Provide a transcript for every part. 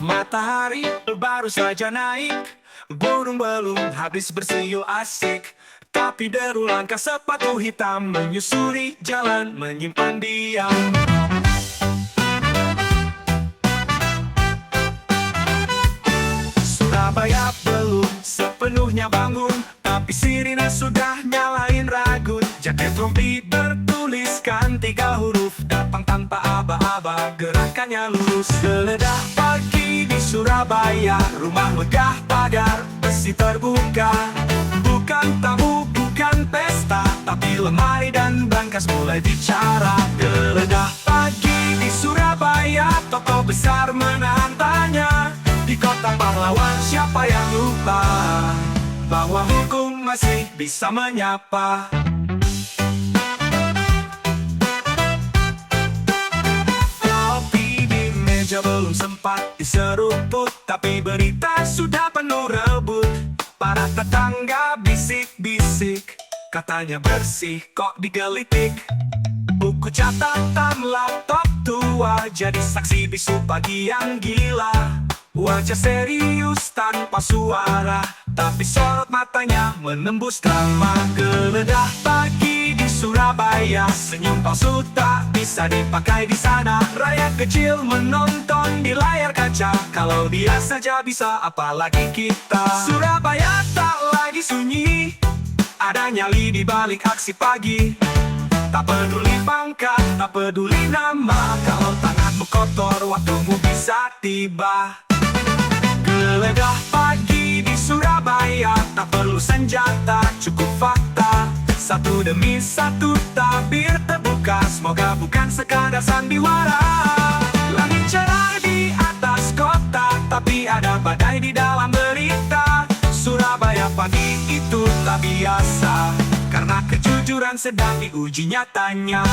Matahari baru saja naik, burung belum habis bersiul asik. Tapi deru langkah sepatu hitam menyusuri jalan menyimpan diam. Surabaya belum sepenuhnya bangun, tapi sirine sudah nyalain ragut. Jaket rompi bertuliskan 3 huruf, datang tanpa aba-aba, gerakannya lurus. Geledah pagi di Surabaya, rumah megah pagar besi terbuka. Bukan tamu, bukan pesta, tapi lemari dan brankas mulai bicara. Geledah pagi di Surabaya, toko besar menahan tanya. Di kota pahlawan siapa yang lupa bahwa hukum masih bisa menyapa. Kopi di meja belum sempat diseruput, tapi berita sudah penuh rebut. Para tetangga bisik-bisik, katanya bersih kok digelitik. Buku catatan laptop tua jadi saksi bisu pagi yang gila. Wajah serius tanpa suara, tapi sorot matanya menembus drama. Geledah pagi di Surabaya, senyum palsu tak bisa dipakai di sana. Rakyat kecil menonton di layar kaca, kalau dia saja bisa apalagi kita. Surabaya tak lagi sunyi, ada nyali di balik aksi pagi. Tak peduli pangkat, tak peduli nama, kalau tanganmu kotor waktumu bisa tiba. Geledah pagi di Surabaya, tak perlu senjata, cukup fakta. Satu demi satu tabir terbuka, semoga bukan sekadar sandiwara. Langit cerah di atas kota, tapi ada badai di dalam berita. Surabaya pagi itu tak biasa, karena kejujuran sedang diuji nyatanya.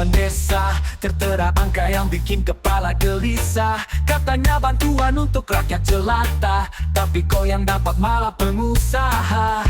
Desa tertera angka yang bikin kepala gelisah. Katanya bantuan untuk rakyat jelata, tapi kok yang dapat malah pengusaha.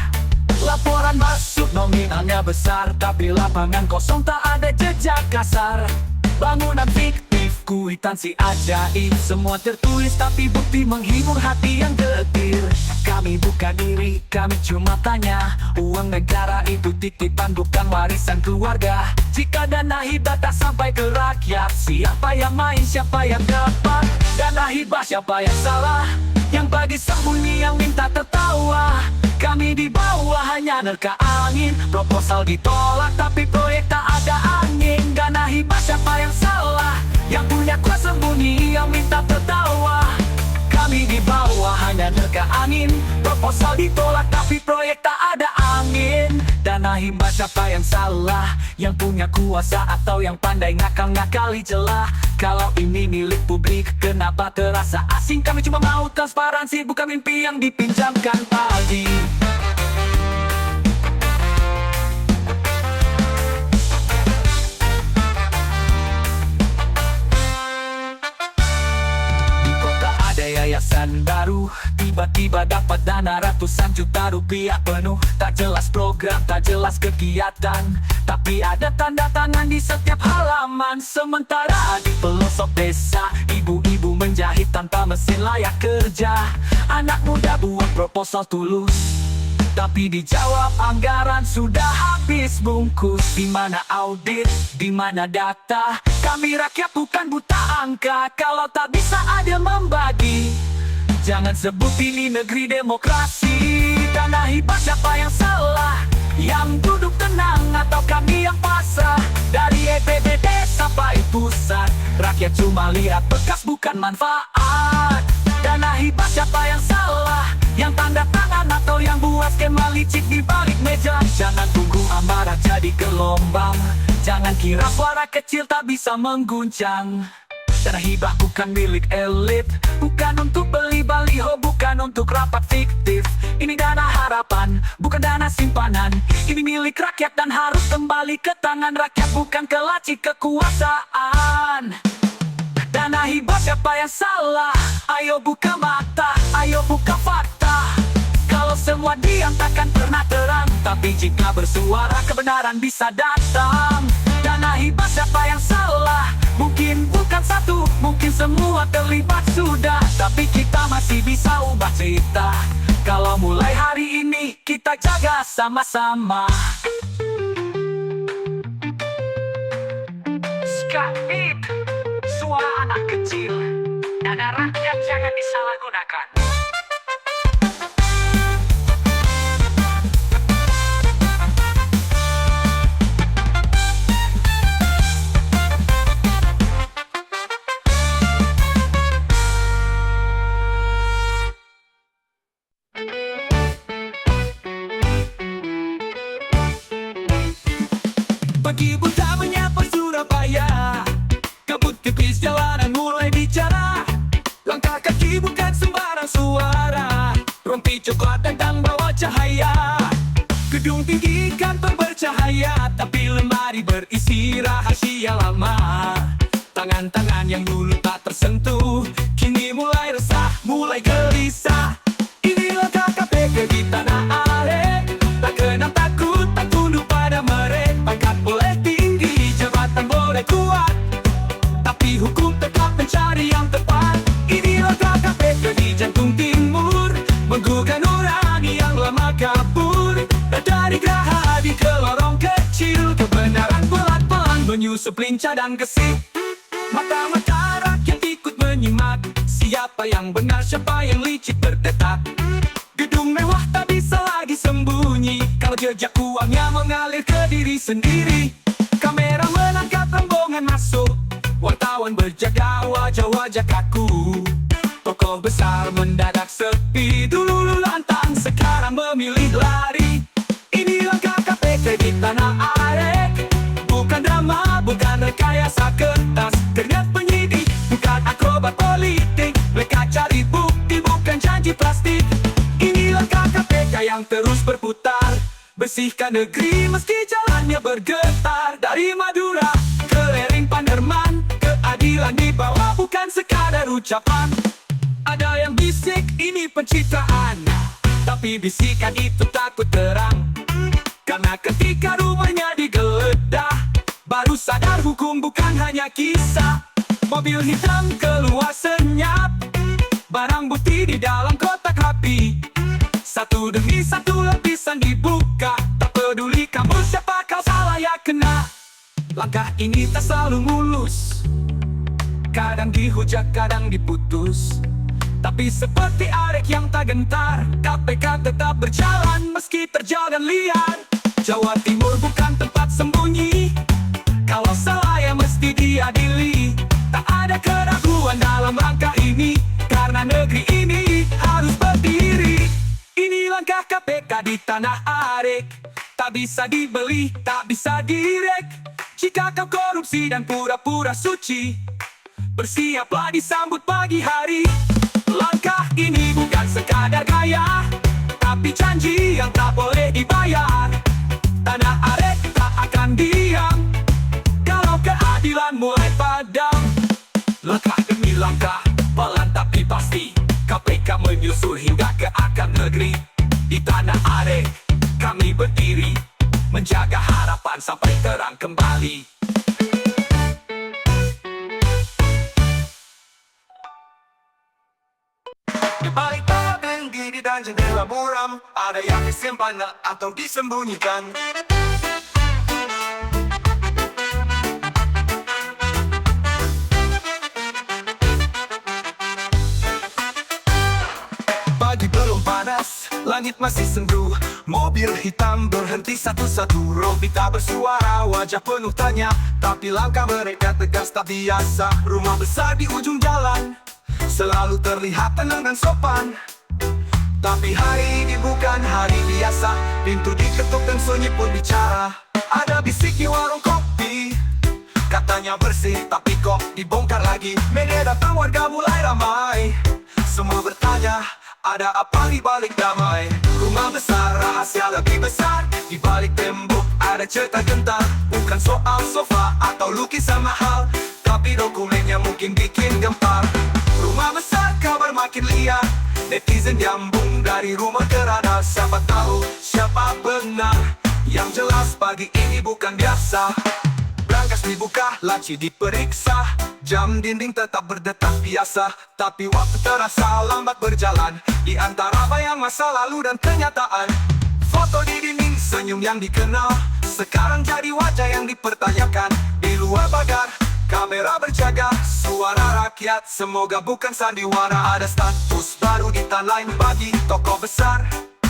Laporan masuk nominalnya besar, tapi lapangan kosong tak ada jejak kasar. Bangunan fiktif, kuitansi ajaib, semua tertulis tapi bukti menghibur hati yang getir. Kami buka diri, kami cuma tanya, uang negara itu titipan bukan warisan keluarga. Jika dana hibah tak sampai ke rakyat, siapa yang main, siapa yang dapat? Dana hibah siapa yang salah? Yang bagi sembunyi, yang minta tertawa. Kami di bawah hanya nerka angin, proposal ditolak tapi proyek tak ada angin. Dana hibah siapa yang salah? Yang punya kuasa sembunyi, yang minta tertawa. Kami di bawah hanya nerka angin, proposal ditolak tapi proyek tak ada angin. Dana hibah siapa yang salah? Yang punya kuasa atau yang pandai ngakal-ngakali celah? Kalau ini milik publik, kenapa terasa asing? Kami cuma mau transparansi, bukan mimpi yang dipinjamkan pagi. Yayasan baru, tiba-tiba dapat dana ratusan juta rupiah penuh. Tak jelas program, tak jelas kegiatan, tapi ada tanda tangan di setiap halaman. Sementara di pelosok desa, ibu-ibu menjahit tanpa mesin layak kerja. Anak muda buat proposal tulus, tapi dijawab anggaran sudah habis bungkus. Di mana audit, di mana data? Kami rakyat bukan buta angka, kalau tak bisa ada membagi. Jangan sebut ini negeri demokrasi. Dana hibah siapa yang salah? Yang duduk tenang atau kami yang pasrah? Dari EPBD sampai pusat, rakyat cuma lihat bekas bukan manfaat. Dana hibah siapa yang salah? Yang tanda tangan atau yang buat skema licik di balik meja? Jangan tunggu amarah jadi gelombang, jangan kira suara kecil tak bisa mengguncang. Dana hibah bukan milik elit, bukan untuk beli baliho, bukan untuk rapat fiktif. Ini dana harapan, bukan dana simpanan. Ini milik rakyat dan harus kembali ke tangan rakyat, bukan ke laci kekuasaan. Dana hibah siapa yang salah? Ayo buka mata, ayo buka fakta. Kalau semua diam takkan pernah terang, tapi jika bersuara kebenaran bisa datang. Dana hibah siapa yang salah? Mungkin bukan satu, mungkin semua terlibat sudah, tapi kita masih bisa ubah cerita. Kalau mulai hari ini kita jaga sama-sama. Skapit, suara anak kecil, dana rakyat jangan disalahgunakan. Pagi buta menyapa Surabaya, kabut tipis jalanan mulai bicara. Langkah kaki bukan sembarang suara, rompi coklat datang bawa cahaya. Gedung tinggi kantor bercahaya, tapi lemari berisi rahasia lama. Tangan-tangan yang dulu tak tersentuh, kini mulai resah, mulai gelisah. Inilah KPK di tanah air, tak kenal takut, tak tunduk pada mereka. Pangkat boleh tinggi, jabatan boleh kuat, tapi hukum tetap mencari yang tepat. Inilah KPK di jantung timur, menggugah nurani yang lama kabur. Dari Geraha Hadi ke lorong kecil, kebenaran pelan-pelan menyusup lincah dan gesit. Mata-mata rakyat ikut menyimak, siapa yang benar, siapa yang licik berdetak. Gedung mewah tak bisa lagi sembunyi, kalau jejak uangnya mengalir ke diri sendiri. Kamera menangkap rombongan masuk, wartawan berjaga, wajah-wajah kaku. Tokoh besar mendadak sepi, dulu lantang sekarang memilih lari. Inilah KPK di tanah air, bukan drama, bukan rekayasa kertas. Ternyata penyidik, bukan akrobat politik, mereka cari bukti, bukan janji plastik. Inilah KPK yang terus berputar, bersihkan negeri meski jalannya bergetar. Dari Madura ke lereng Panderman, keadilan di bawah bukan sekadar ucapan. Ada yang bisik ini pencitraan, tapi bisikan itu takut terang. Karena ketika rumahnya digeledah, baru sadar hukum bukan hanya kisah. Mobil hitam keluar senyap, barang bukti di dalam kotak rapi. Satu demi satu lapisan dibuka, tak peduli kamu siapa, kau salah ya kena. Langkah ini tak selalu mulus, kadang dihujat, kadang diputus. Tapi seperti arek yang tak gentar, KPK tetap berjalan meski terjalan liar. Jawa Timur bukan tempat sembunyi, kalau salah ya mesti diadili. Tak ada keraguan dalam langkah ini, karena negeri ini harus berdiri. Ini langkah KPK di tanah air, tak bisa dibeli, tak bisa direk. Jika kau korupsi dan pura-pura suci, bersiaplah disambut pagi hari. Langkah ini bukan sekadar gaya, tapi janji yang tak boleh dibayar. Tanah air tak akan diam kalau keadilan mulai padam. Langkah demi langkah, pelan tapi pasti, KPK menyusul hingga ke akar negeri. Di tanah air kami berdiri, menjaga harapan sampai terang kembali. Di balik tabeng gigi dan jendela muram, ada yang disimpan atau disembunyikan. Pagi belum panas, langit masih sendu. Mobil hitam berhenti satu-satu, rompi tak bersuara, wajah penuh tanya. Tapi langkah mereka tegas tak biasa. Rumah besar di ujung jalan selalu terlihat tenang dan sopan. Tapi hari ini bukan hari biasa, pintu diketuk dan sunyi pun bicara. Ada bisik di warung kopi, katanya fotonya bersih, tapi kok dibongkar lagi. Media datang, warga mulai ramai. Semua bertanya, ada apa di balik damai? Rumah besar, rahasia lebih besar. Di balik tembok ada cerita gentar. Bukan soal sofa atau lukisan mahal, tapi dokumennya mungkin bikin gempar. Rumah besar, kabar makin liar. Netizen nyambung dari rumah ke radar. Siapa tahu, siapa benar. Yang jelas pagi ini bukan biasa. Brankas dibuka, laci diperiksa. Jam dinding tetap berdetak biasa. Tapi waktu terasa lambat berjalan. Di antara bayang masa lalu dan kenyataan. Foto di dinding, senyum yang dikenal, sekarang jadi wajah yang dipertanyakan. Di luar pagar, kamera berjaga. Suara rakyat, semoga bukan sandiwara. Ada status baru di timeline bagi tokoh besar.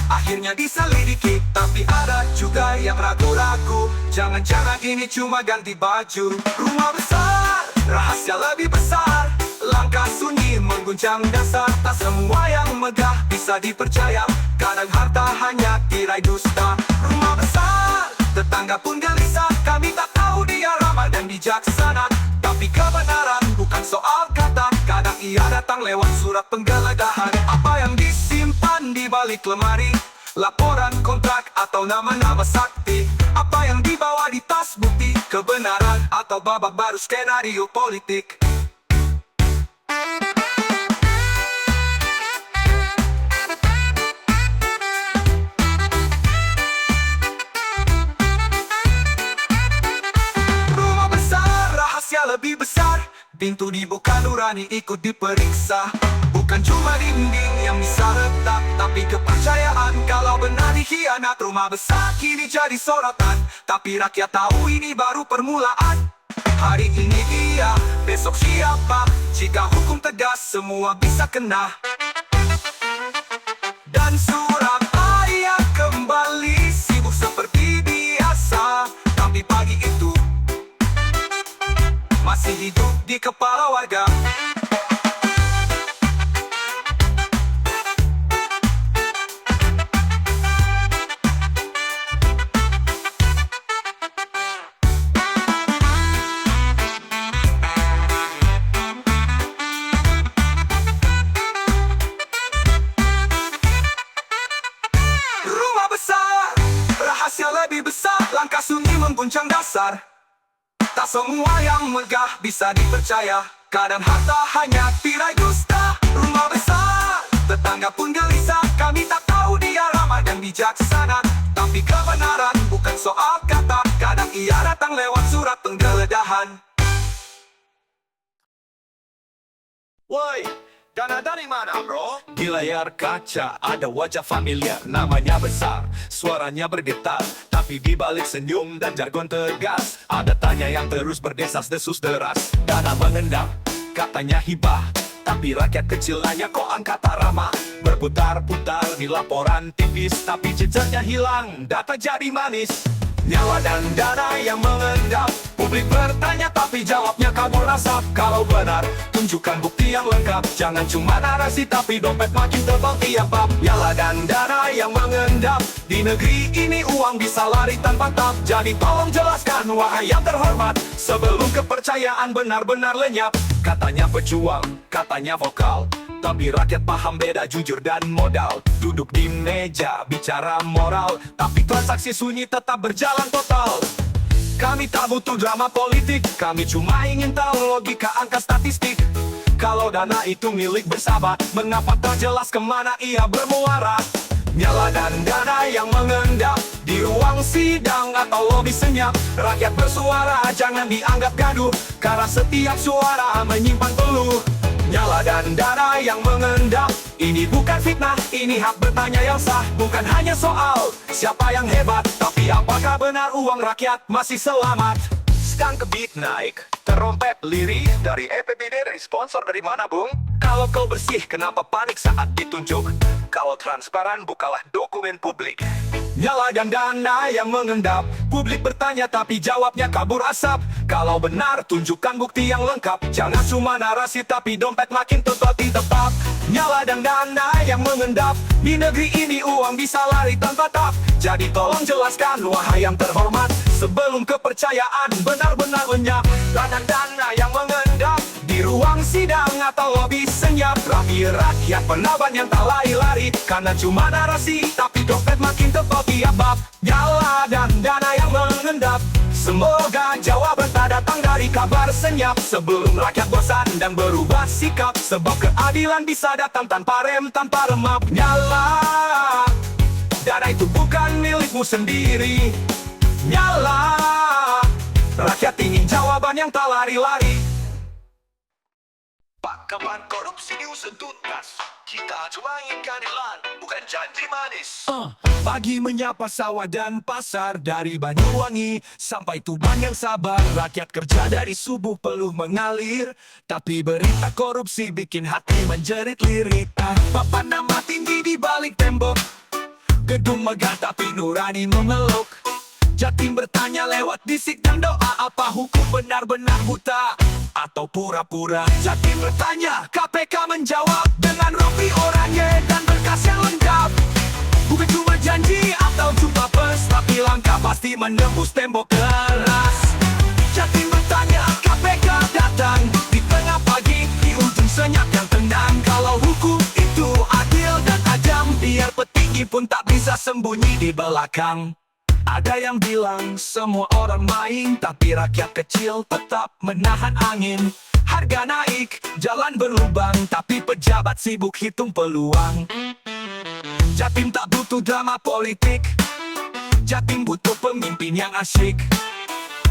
Akhirnya diselidiki, tapi ada juga yang ragu-ragu. Jangan-jangan ini cuma ganti baju. Rumah besar, rahasia lebih besar. Langkah sunyi mengguncang dasar. Tak semua yang megah bisa dipercaya. Kadang harta hanya tirai dusta. Rumah besar, tetangga pun gelisah. Kami tak tahu dia ramah dan bijaksana, tapi kebenaran bukan soal kata. Kadang ia datang lewat surat penggeledahan. Apa yang disimpan di balik lemari? Laporan kontrak atau nama-nama sakti? Apa yang dibawa di tas bukti? Kebenaran atau babak baru skenario politik? Rumah besar, rahasia lebih besar. Pintu dibuka, nurani ikut diperiksa. Bukan cuma dinding yang bisa retak, tapi kepercayaan. Kalau benar dikhianat, rumah besar kini jadi sorotan. Tapi rakyat tahu ini baru permulaan. Hari ini dia, besok siapa? Jika hukum tegas, semua bisa kena. Dan Surabaya kembali sibuk seperti biasa. Tapi pagi itu masih hidup di kepala warga. Rumah besar, rahasia lebih besar. Langkah sunyi mengguncang dasar. Tak semua yang megah bisa dipercaya. Kadang harta hanya tirai dusta. Rumah besar, tetangga pun gelisah. Kami tak tahu dia ramah dan bijaksana, tapi kebenaran bukan soal kata. Kadang ia datang lewat surat penggeledahan. Woi, dana dari mana bro? Di layar kaca ada wajah familiar. Namanya besar, suaranya bergetar, tapi di balik senyum dan jargon tegas ada tanya yang terus berdesas-desus deras. Dana mengendap, katanya hibah, tapi rakyat kecil nanya kok angka tak ramah. Berputar-putar di laporan tipis, tapi jejaknya hilang, data jadi manis. Nyawa dan dana yang mengendap, publik bertanya tapi jawabnya kabur asap. Kalau benar, tunjukkan bukti yang lengkap. Jangan cuma narasi tapi dompet makin tebal tiap bab. Nyawa dan dana yang mengendap, di negeri ini uang bisa lari tanpa tap. Jadi tolong jelaskan wahai yang terhormat, sebelum kepercayaan benar-benar lenyap. Katanya pejuang, katanya vokal, tapi rakyat paham beda jujur dan modal. Duduk di meja bicara moral, tapi transaksi sunyi tetap berjalan total. Kami tak butuh drama politik, kami cuma ingin tahu logika angka statistik. Kalau dana itu milik bersama, mengapa tak jelas kemana ia bermuara? Nyala dan dana yang mengendap, di ruang sidang atau lobi senyap. Rakyat bersuara, jangan dianggap gaduh, karena setiap suara menyimpan peluh. Nyala dan dana yang mengendap, ini bukan fitnah, ini hak bertanya yang sah. Bukan hanya soal siapa yang hebat, tapi apakah benar uang rakyat masih selamat? Skang ke beat naik, terompet lirik dari EPBD, dari sponsor dari mana bung? Kalau kau bersih, kenapa panik saat ditunjuk? Kalau transparan, bukalah dokumen publik. Nyala dan dana yang mengendap, publik bertanya tapi jawabnya kabur asap. Kalau benar, tunjukkan bukti yang lengkap. Jangan cuma narasi tapi dompet makin tebal tetap. Nyala dan dana yang mengendap, di negeri ini uang bisa lari tanpa tap. Jadi tolong jelaskan wahai yang terhormat, Sebelum kepercayaan benar-benar lenyap, dana-dana yang mengendap di ruang sidang atau lobi senyap. Rapi rakyat penaban yang tak lari-lari karena cuma narasi, tapi dompet makin tebal tiap bab. Nyala dan dana yang mengendap, semoga jawaban tak datang dari kabar senyap. Sebelum rakyat bosan dan berubah sikap, sebab keadilan bisa datang tanpa rem, tanpa remap. Nyala, dana itu bukan milikmu sendiri. Nyala, rakyat ingin jawaban yang tak lari-lari. Pak, kapan korupsi diusut tuntas? Kita cuma ingin keadilan, bukan janji manis. Pagi menyapa sawah dan pasar, dari Banyuwangi sampai Tuban yang sabar. Rakyat kerja dari subuh peluh mengalir, tapi berita korupsi bikin hati menjerit-lirit. Papan nama tinggi di balik tembok, gedung megah tapi nurani memeluk. Jatim bertanya lewat bisik dan doa, apa hukum benar-benar buta atau pura-pura? Jatim bertanya, KPK menjawab dengan rompi oranye dan berkas yang lengkap. Bukan cuma janji atau jumpa pers, tapi langkah pasti menembus tembok keras. Jatim bertanya, KPK datang di tengah pagi, di ujung senyap yang tendang. Kalau hukum itu adil dan tajam, biar petinggi pun tak bisa sembunyi di belakang. Ada yang bilang semua orang main, tapi rakyat kecil tetap menahan angin. Harga naik, jalan berlubang, tapi pejabat sibuk hitung peluang. Jatim tak butuh drama politik, Jatim butuh pemimpin yang asyik.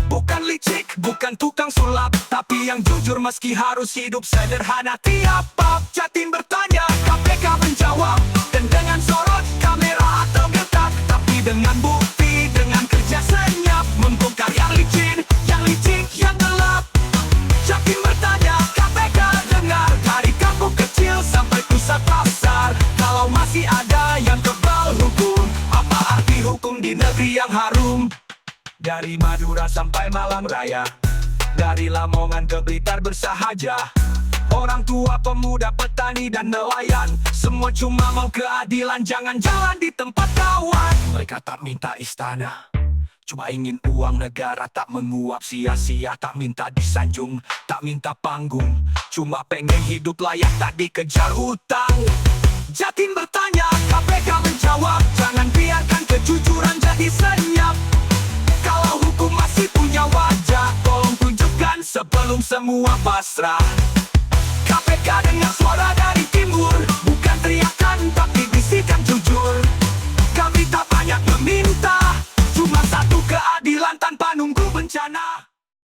Bukan licik, bukan tukang sulap, tapi yang jujur meski harus hidup sederhana tiap bab. Jatim bertanya, KPK menjawab, dan dengan sorot kamera atau getak, tapi dengan bukti, dengan kerja senyap, membongkar yang licin, yang gelap. Jatim bertanya, KPK dengar, dari kampung kecil sampai pusat pasar, kalau masih ada yang kebal hukum, apa arti hukum di negeri yang harum? Dari Madura sampai Malang Raya, dari Lamongan ke Blitar bersahaja. Orang tua, pemuda, petani, dan nelayan, semua cuma mau keadilan, jangan jalan di tempat kawan. Mereka tak minta istana, cuma ingin uang negara, tak menguap sia-sia, tak minta disanjung, tak minta panggung, cuma pengen hidup layak, tak dikejar utang. Jatim bertanya, KPK menjawab, jangan biarkan kejujuran jadi senyap. Kalau hukum masih punya wajah, tolong tunjukkan sebelum semua pasrah. KPK dengan suara dari timur, bukan teriakan tapi bisikan jujur. Kami tak banyak meminta, cuma satu keadilan tanpa nunggu bencana.